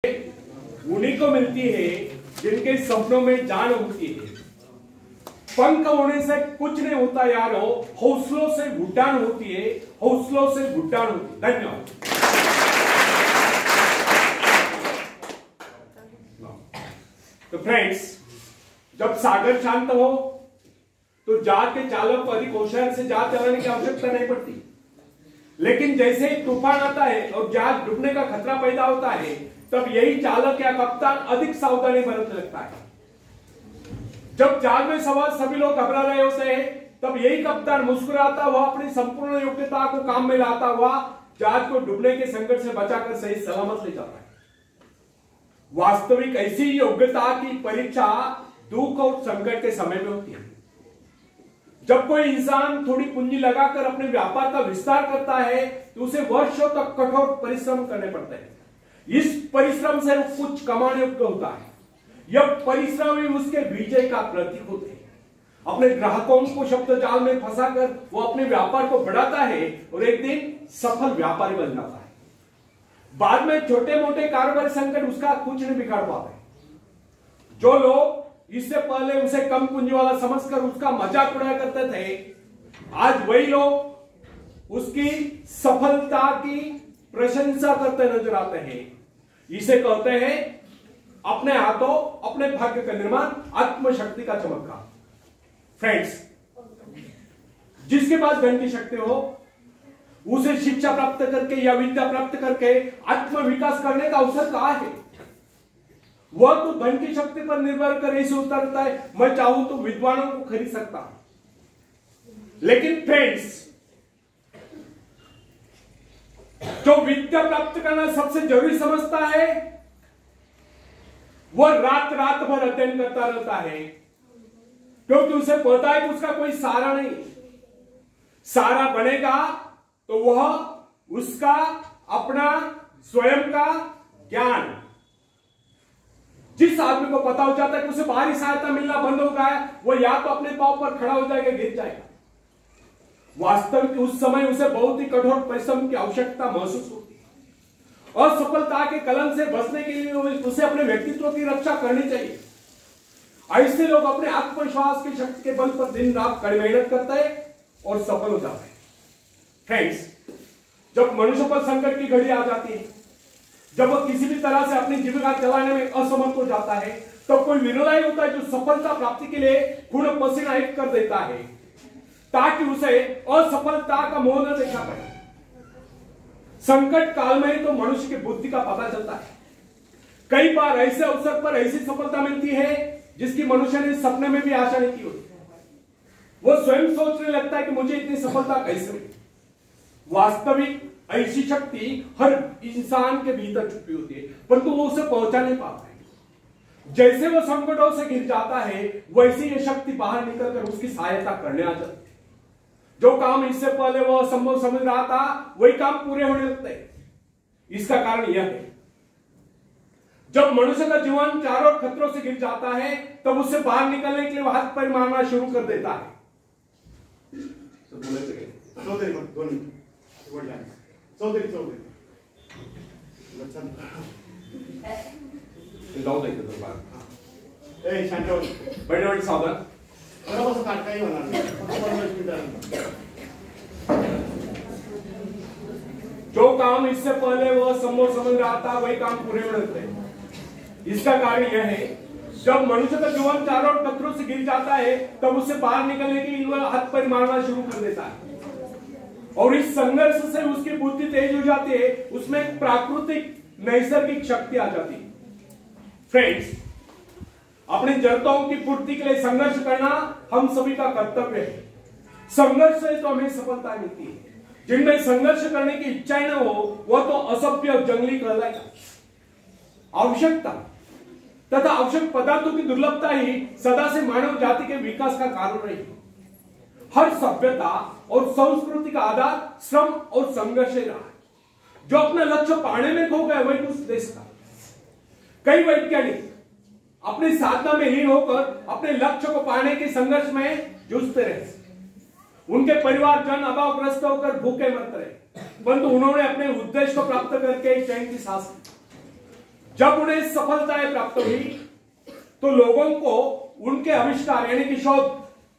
उन्हीं को मिलती है जिनके सपनों में जान होती है। पंख होने से कुछ नहीं होता यारो, हौसलों से उड़ान होती है, हौसलों से उड़ान होती है। धन्यवाद। तो फ्रेंड्स, जब सागर शांत हो तो जहाज के चालक को अधिक होशियार से जहाज चलाने की आवश्यकता नहीं पड़ती, लेकिन जैसे ही तूफान आता है और जहाज डूबने का खतरा पैदा होता है, तब यही चालक या कप्तान अधिक सावधानी बरतने लगता है। जब जहाज में सवार सभी लोग घबरा रहे होते हैं, तब यही कप्तान मुस्कुराता हुआ अपनी संपूर्ण योग्यता को काम में लाता हुआ जहाज को डूबने के संकट से बचाकर सही सलामत ले जाता है। वास्तविक ऐसी योग्यता की परीक्षा दुख और संकट के समय में होती है। जब कोई इंसान थोड़ी पूंजी लगाकर अपने व्यापार का विस्तार करता है तो उसे वर्षों तक कठोर परिश्रम करने पड़ते हैं। इस परिश्रम से कुछ कमाने योग्य होता है। यह परिश्रम ही उसके विजय का प्रतीक होते हैं। अपने ग्राहकों को शब्द जाल में फंसाकर वो अपने व्यापार को बढ़ाता है और एक दिन सफल व्यापारी बन जाता है। बाद में छोटे मोटे कारोबारी संकट उसका कुछ नहीं बिगाड़ पाते। जो लोग इससे पहले उसे कम पूंजी वाला समझकर उसका मजाक उड़ाया करते थे, आज वही लोग उसकी सफलता की प्रशंसा करते नजर आते हैं। इसे कहते हैं अपने हाथों अपने भाग्य का निर्माण, आत्मशक्ति का चमत्कार। फ्रेंड्स, जिसके पास धन की शक्ति हो उसे शिक्षा प्राप्त करके या विद्या प्राप्त करके आत्म विकास करने का अवसर कहां है? वह तो धन की शक्ति पर निर्भर कर ऐसे उतरता है, मैं चाहूं तो विद्वानों को खरीद सकता हूं। लेकिन फ्रेंड्स, जो विद्या प्राप्त करना सबसे जरूरी समझता है, वह रात रात भर अध्ययन करता रहता है, क्योंकि उसे पता है कि उसका कोई सहारा नहीं। सहारा बनेगा तो वह उसका अपना स्वयं का ज्ञान। जिस आदमी को पता हो जाता है कि उसे बाहरी सहायता मिलना बंद हो गया है, वह या तो अपने पांव पर खड़ा हो जाएगा, गिर जाएगा। वास्तविक उस समय उसे बहुत ही कठोर परिश्रम की आवश्यकता महसूस होती है। असफलता के कलंक से बचने के लिए उसे अपने व्यक्तित्व की रक्षा करनी चाहिए। ऐसे लोग अपने आत्मविश्वास की शक्ति के बल पर दिन रात कड़ी मेहनत करते हैं और सफल हो जाते हैं। फ्रेंड्स, जब मनुष्य पर संकट की घड़ी आ जाती है, जब वह किसी भी तरह से अपनी जीविका चलाने में असमर्थ हो जाता है, तब कोई विरोधी होता है जो सफलता प्राप्ति के लिए खून पसीना एक कर देता है, ताकि उसे असफलता का मोह न देखना पड़े। संकट काल में ही तो मनुष्य की बुद्धि का पता चलता है। कई बार ऐसे अवसर पर ऐसी सफलता मिलती है जिसकी मनुष्य ने सपने में भी आशा नहीं की होती। वो स्वयं सोचने लगता है कि मुझे इतनी सफलता कैसे मिली। वास्तविक ऐसी शक्ति हर इंसान के भीतर छुपी होती है, परंतु वो उसे पहुंचा नहीं पाता है। जैसे वो संकटों से घिर जाता है, वैसे ये शक्ति बाहर निकलकर उसकी सहायता करने आ जाती है। जो काम इससे पहले वो असंभव समझ रहा था, वही काम पूरे होने लगते हैं। इसका कारण यह है, जब मनुष्य का जीवन चारों खतरों से घिर जाता है, तब उससे बाहर निकलने के लिए वह हाथ पैर मारना शुरू कर देता है। बड़े सावधान, जो काम इससे पहले वह संभव समझ रहा था, वही काम पूरे हो जाते हैं। इसका कारण यह है, जब मनुष्य का जीवन चारों खतरों से घिर जाता है, तब उससे बाहर निकलने के लिए वह हाथ पैर मारना शुरू कर देता है। और इस संघर्ष से उसकी बुद्धि तेज हो जाती है, उसमें एक प्राकृतिक नैसर्गिक शक्ति आ जाती है। फ्रेंड्स, अपनी जरूरतों की पूर्ति के लिए संघर्ष करना हम सभी का कर्तव्य है। संघर्ष से तो हमें सफलता मिलती है। जिनमें संघर्ष करने की इच्छा न हो, वह तो असभ्य जंगली कहलाएगा। आवश्यकता तथा आवश्यक पदार्थों की दुर्लभता ही सदा से मानव जाति के विकास का कारण रही। हर सभ्यता और संस्कृति का आधार श्रम और संघर्ष रहा है। जो अपना लक्ष्य पाने में खो गए, वही उस देश का। कई वैज्ञानिक अपनी साधना में लीन होकर अपने लक्ष्य को पाने के संघर्ष में जूझते रहे। उनके परिवारजन अभावग्रस्त होकर भूखे मरते रहे, परंतु उन्होंने अपने उद्देश्य को प्राप्त करके चैन की सांस ली। जब उन्हें सफलताएं प्राप्त हुई तो लोगों को उनके आविष्कार यानी कि शोध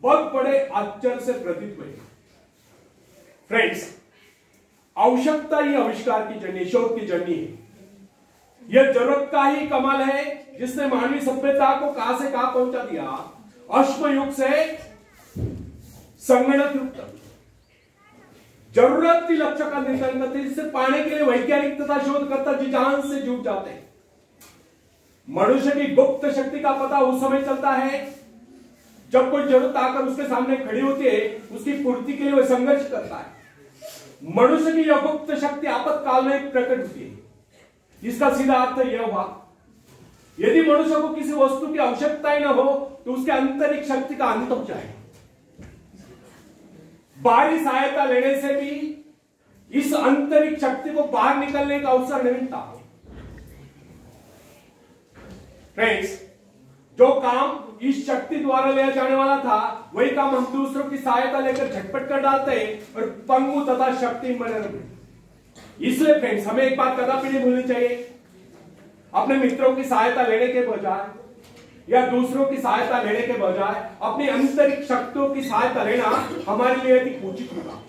बहुत बड़े आश्चर्य से प्रतीत हुए। फ्रेंड्स, आवश्यकता ही आविष्कार की जर्नी, शोध की जर्नी है। यह जरूरत का ही कमाल है जिसने मानवीय सभ्यता को कहां से कहां पहुंचा दिया, अश्म युग से संगणक युग तक। जरूरत ही लक्ष्य का निर्धारण करते, जिसे पाने के लिए वैज्ञानिक तथा शोधकर्ता जी जान से जुट जाते हैं। मनुष्य की गुप्त शक्ति का पता उस समय चलता है जब कोई जरूरत आकर उसके सामने खड़ी होती है, उसकी पूर्ति के लिए वह संघर्ष करता है। मनुष्य की यह गुप्त शक्ति आपातकाल में प्रकट होती है। इसका सीधा अर्थ यह हुआ, यदि मनुष्य को किसी वस्तु की आवश्यकता ही न हो तो उसके आंतरिक शक्ति का अंत हो जाए। बाहरी सहायता लेने से भी इस आंतरिक शक्ति को बाहर निकलने का अवसर नहीं मिलता। फ्रेंड्स, जो काम इस शक्ति द्वारा लिया जाने वाला था वही काम हम दूसरों की सहायता लेकर झटपट कर डालते हैं और पंगु तथा शक्ति बने रहते। इसलिए फ्रेंड्स, हमें एक बात कदापि नहीं भूलनी चाहिए, अपने मित्रों की सहायता लेने के बजाय या दूसरों की सहायता लेने के बजाय अपनी आंतरिक शक्तियों की सहायता लेना हमारे लिए अधिक उचित होगा।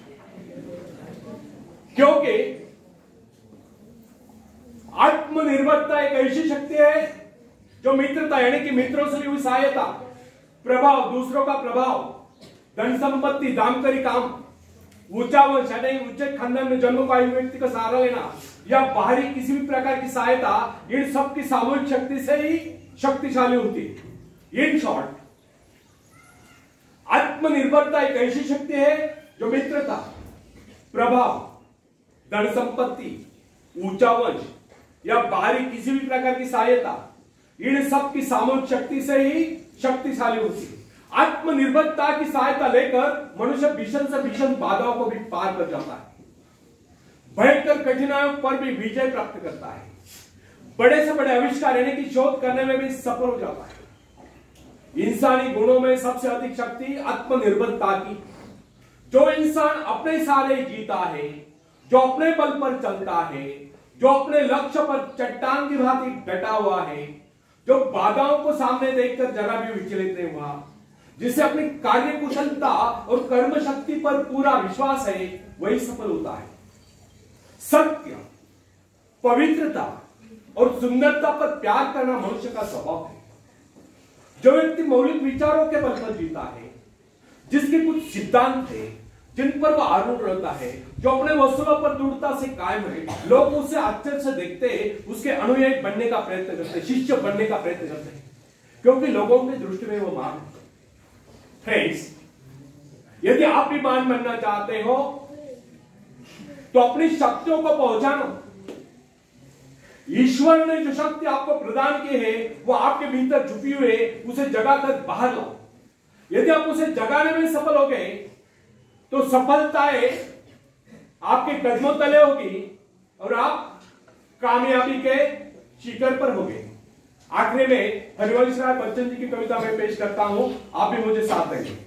क्योंकि आत्मनिर्भरता एक ऐसी शक्ति है जो मित्रता यानी कि मित्रों से ली हुई सहायता, प्रभाव, दूसरों का प्रभाव, धन संपत्ति, दामकरी काम, ऊंचा वंश यानी ऊंचे खानदान में जन्म पाए व्यक्ति का सहारा लेना या बाहरी किसी भी प्रकार की सहायता, इन सब की सामूहिक शक्ति से ही शक्तिशाली होती है। इन शॉर्ट, आत्मनिर्भरता एक ऐसी शक्ति है जो मित्रता, प्रभाव, धन संपत्ति, ऊंचा वंश या बाहरी किसी भी प्रकार की सहायता, इन सब की सामूहिक शक्ति से ही शक्तिशाली होती है। आत्मनिर्भरता की सहायता लेकर मनुष्य भीषण से भीषण बाधाओं को भी पार कर जाता है, भयंकर कठिनाइयों पर भी विजय प्राप्त करता है, बड़े से बड़े आविष्कार यानी कि शोध करने में भी सफल हो जाता है। इंसानी गुणों में सबसे अधिक शक्ति आत्मनिर्भरता की। जो इंसान अपने सहारे जीता है, जो अपने बल पर चलता है, जो अपने लक्ष्य पर चट्टान की भांति डटा हुआ है, जो बाधाओं को सामने देखकर जरा भी विचलित नहीं हुआ, जिसे अपनी कार्य कुशलता और कर्म शक्ति पर पूरा विश्वास है, वही सफल होता है। सत्य, पवित्रता और सुंदरता पर प्यार करना मनुष्य का स्वभाव है। जो व्यक्ति मौलिक विचारों के बल पर जीता है, जिसके कुछ सिद्धांत है जिन पर वह आरूढ़ रहता है, जो अपने वसूलों पर दृढ़ता से कायम है, लोग उसे आश्चर्य से देखते हैं, उसके अनुयायी बनने का प्रयत्न करते हैं, शिष्य बनने का प्रयत्न करते हैं, क्योंकि लोगों की दृष्टि में वो महान है। फ्रेंड्स, यदि आप भी महान बनना चाहते हो तो अपनी शक्तियों को पहचानो। ईश्वर ने जो शक्ति आपको प्रदान की है वो आपके भीतर छुपी हुई है, उसे जगाकर बाहर लाओ। यदि आप उसे जगाने में सफल हो गए तो सफलताएं आपके कदमों तले होगी और आप कामयाबी के शिखर पर होंगे। आखिरी में हरिवंश राय बच्चन जी की कविता में पेश करता हूं, आप भी मुझे साथ देंगे।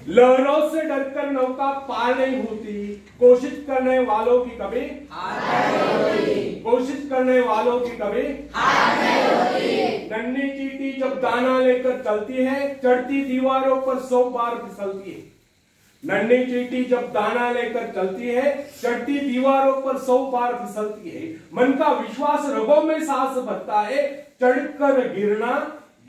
लहरों से डरकर नौका पार नहीं होती, कोशिश करने वालों की कभी हार नहीं होती, कोशिश करने वालों की कभी हार नहीं होती। नन्ही चींटी जब दाना लेकर चलती है, चढ़ती दीवारों पर 100 बार फिसलती है। नन्ही चींटी जब दाना लेकर चलती है, चढ़ती दीवारों पर 100 बार फिसलती है। मन का विश्वास रगों में सांस भरता है, चढ़कर गिरना,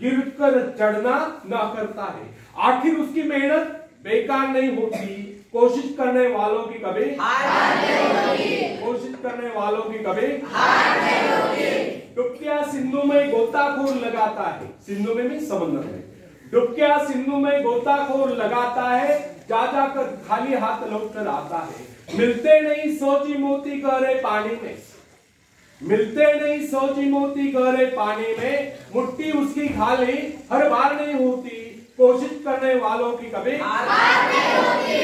गिरकर चढ़ना न करता है। आखिर उसकी मेहनत बेकार नहीं होती, कोशिश करने वालों की कभी हार नहीं होती, कोशिश करने वालों की कभी हार नहीं होती। डुबकिया सिंधु में गोताखोर लगाता है, सिंधु में भी समंदर में, डुबकिया सिंधु में गोताखोर लगाता है, जा जाकर खाली हाथ लौट कर आता है। मिलते नहीं सोची मोती गहरे पानी में, मिलते नहीं सोची मोती गहरे पानी में, मुट्ठी उसकी खाली हर बार नहीं होती, कोशिश करने वालों की कभी हार नहीं होती,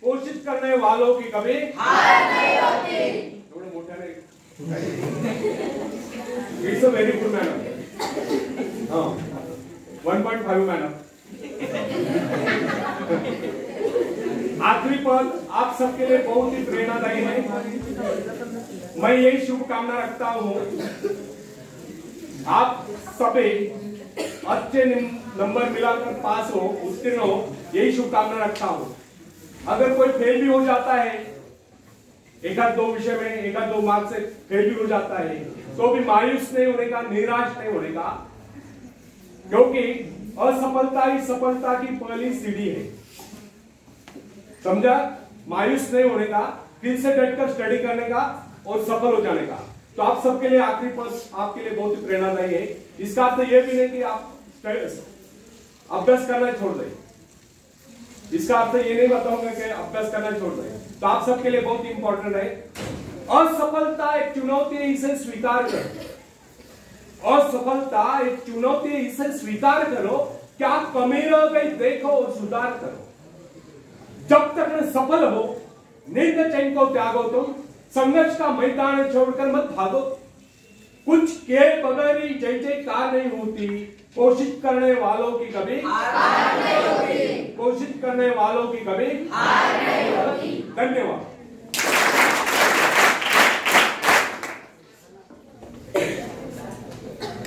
कोशिश करने वालों की कभी हार नहीं होती। थोड़े मोटे नहीं, it's a very good manner. हाँ, 1.5 मैनर। आखिरी पद आप सबके लिए बहुत ही प्रेरणादायी है। मैं यही शुभकामना रखता हूं आप सभी अच्छे नंबर मिलाकर पास हो, उत्तीर्ण हो, यही शुभकामना रखता हूं। अगर कोई फेल भी हो जाता है, एक आध दो विषय में एक आध दो मार्क्स से फेल भी हो जाता है, तो भी मायूस नहीं होने का, निराश नहीं होने का, क्योंकि असफलता ही सफलता की पहली सीढ़ी है। समझा? मायूस नहीं होने का, दिल से डटकर स्टडी करने का और सफल हो जाने का। तो आप सबके लिए आखिरी पद आपके लिए बहुत ही प्रेरणादायी है। इसका अर्थ यह भी नहीं कि आप अभ्यास करना छोड़ दें। इसका अर्थ ये नहीं बताऊंगा कि अभ्यास करना छोड़ दें। तो आप सबके लिए बहुत ही इंपॉर्टेंट है, असफलता एक चुनौती है, इसे स्वीकार करो। असफलता एक चुनौती है, इसे स्वीकार करो। क्या कमी रह गई देखो और सुधार करो। जब तक न सफल हो, निंद चैन को त्यागो, तुम संघर्ष का मैदान छोड़कर मत भागो। कुछ के बगैर ही जय जयकार नहीं होती, कोशिश करने वालों की कभी हार नहीं होती। कोशिश करने वालों की कभी हार नहीं होती। धन्यवाद।